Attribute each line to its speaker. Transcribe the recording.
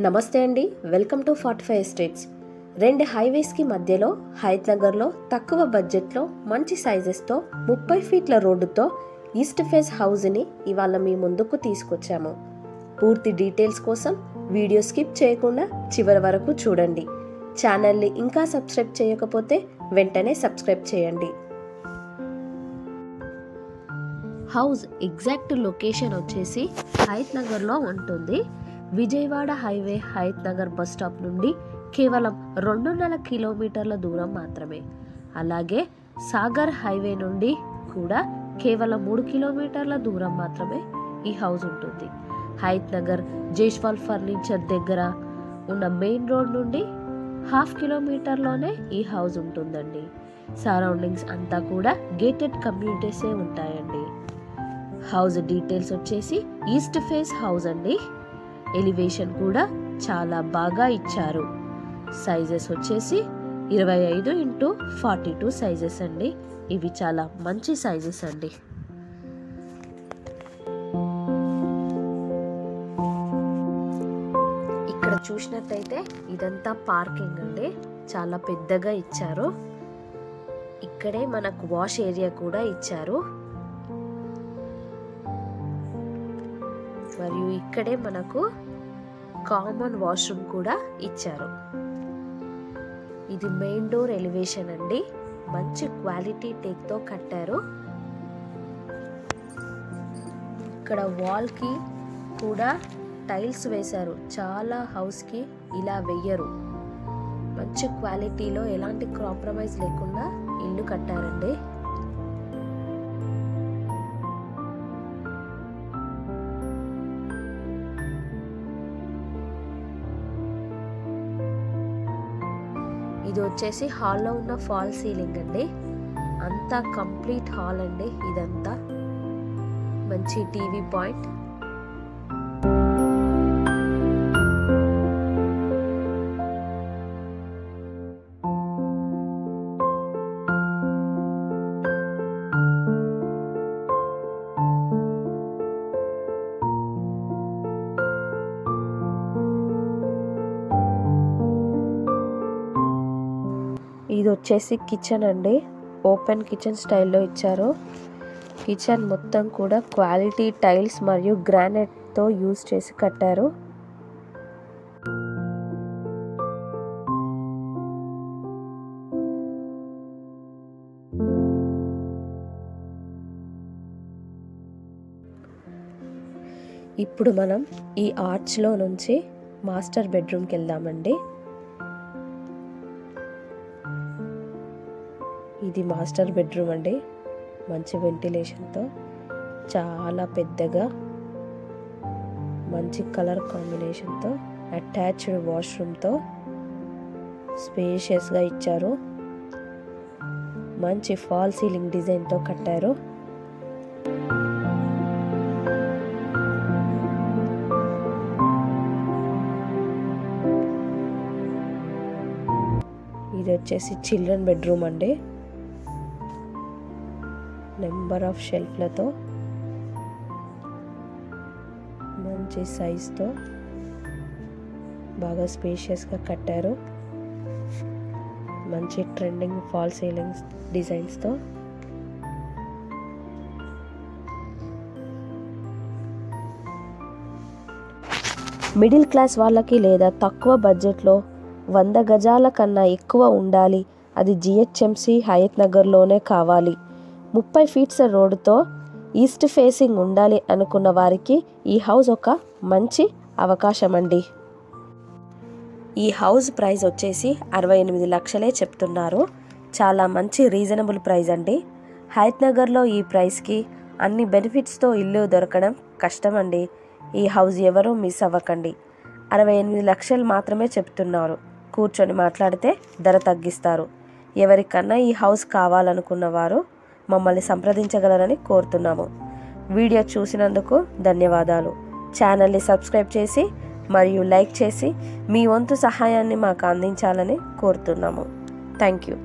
Speaker 1: నమస్తే అండి, welcome to 45 estates. రెండు హైవేస్కి మధ్యలో హయత్నగర్లో తక్కువ బడ్జెట్లో మంచి సైజెస్తో 30 ఫీట్ల రోడ్డుతో ఈస్ట్ ఫేస్ హౌస్ని ఇవాళ మీ ముందుకు తీసుకొచ్చాము. పూర్తి డీటెయిల్స్ కోసం వీడియో స్కిప్ చేయకుండా చివరి వరకు చూడండి. ఛానల్ని ఇంకా సబ్స్క్రైబ్ చేయకపోతే వెంటనే సబ్స్క్రైబ్ చేయండి. హౌస్ ఎగ్జాక్ట్ లొకేషన్ వచ్చేసి హయత్నగర్లో ఉంటుంది. Vijayawada highway Hayathnagar bus stop నుండి కేవలం 2.5 కిలోమీటర్ల దూరం మాత్రమే. అలాగే సాగర్ హైవే నుండి కూడా కేవలం 3 కిలోమీటర్ల దూరం మాత్రమే ఈ హౌస్ ఉంటుంది. హయత్నగర్ జైస్వాల్ ఫర్నిచర్ దగ్గర ఉన్న మెయిన్ రోడ్ నుండి 1/2 కిలోమీటర్లోనే ఈ హౌస్ ఉంటుందండి. సరౌండింగ్స్ అంతా కూడా గేటెడ్ కమ్యూనిటీసే ఉంటాయండి. హౌస్ డీటెయిల్స్ వచ్చేసి ఈస్ట్ ఫేస్ హౌస్ అండి. ఎలివేషన్ కూడా చాలా బాగా ఇచ్చారు. సైజెస్ వచ్చేసి 25x42 సైజెస్ అండి. ఇవి చాలా మంచి సైజెస్ అండి. ఇక్కడ చూసినట్టయితే ఇదంతా పార్కింగ్ అండి. చాలా పెద్దగా ఇచ్చారు. ఇక్కడే మనకు వాష్ ఏరియా కూడా ఇచ్చారు. మరియు ఇక్కడే మనకు కామన్ వాష్రూమ్ కూడా ఇచ్చారు. ఇది మెయిన్ డోర్ ఎలివేషన్ అండి. మంచి క్వాలిటీ టేక్తో కట్టారు. ఇక్కడ వాల్కి కూడా టైల్స్ వేశారు. చాలా హౌస్కి ఇలా వెయ్యరు. మంచి క్వాలిటీలో ఎలాంటి కాంప్రమైజ్ లేకుండా ఇల్లు కట్టారండి. ఇది వచ్చేసి హాల్లో ఉన్న ఫాల్ సీలింగ్ అండి. అంతా కంప్లీట్ హాల్ అండి. ఇదంతా మంచి టీవీ పాయింట్. ఇది వచ్చేసి కిచెన్ అండి. ఓపెన్ కిచెన్ స్టైల్లో ఇచ్చారు. కిచెన్ మొత్తం కూడా క్వాలిటీ టైల్స్ మరియు గ్రానైట్తో యూజ్ చేసి కట్టారు. ఇప్పుడు మనం ఈ ఆర్చ్లో నుంచి మాస్టర్ బెడ్రూమ్కి వెళ్దామండి. ఇది మాస్టర్ బెడ్రూమ్ అండి. మంచి వెంటిలేషన్తో, చాలా పెద్దగా, మంచి కలర్ కాంబినేషన్తో, అటాచ్డ్ వాష్రూమ్తో స్పేషియస్గా ఇచ్చారు. మంచి ఫాల్ సీలింగ్ డిజైన్తో కట్టారు. ఇది వచ్చేసి చిల్డ్రన్ బెడ్రూమ్ అండి. నెంబర్ ఆఫ్ షెల్ఫ్లతో, మంచి సైజ్తో, బాగా స్పేషియస్గా కట్టారు. మంచి ట్రెండింగ్ ఫాల్ సీలింగ్ డిజైన్స్తో. మిడిల్ క్లాస్ వాళ్ళకి లేదా తక్కువ బడ్జెట్లో 100 గజాల కన్నా ఎక్కువ ఉండాలి, అది జిహెచ్ఎంసి హయత్నగర్లోనే కావాలి, 30 ఫీట్స్ రోడ్డుతో ఈస్ట్ ఫేసింగ్ ఉండాలి అనుకున్న వారికి ఈ హౌస్ ఒక మంచి అవకాశం అండి. ఈ హౌస్ ప్రైస్ వచ్చేసి 68 లక్షలే చెప్తున్నారు. చాలా మంచి రీజనబుల్ ప్రైస్ అండి. హయత్నగర్లో ఈ ప్రైస్కి అన్ని బెనిఫిట్స్తో ఇల్లు దొరకడం కష్టం అండి. ఈ హౌస్ ఎవరూ మిస్ అవ్వకండి. 68 లక్షలు మాత్రమే చెప్తున్నారు. కూర్చొని మాట్లాడితే ధర తగ్గిస్తారు. ఎవరికన్నా ఈ హౌస్ కావాలనుకున్న వారు మమ్మల్ని సంప్రదించగలరని కోరుతున్నాము. వీడియో చూసినందుకు ధన్యవాదాలు. ఛానల్ని సబ్స్క్రైబ్ చేసి మరియు లైక్ చేసి మీ వంతు సహాయాన్ని మాకు అందించాలని కోరుతున్నాము. Thank you.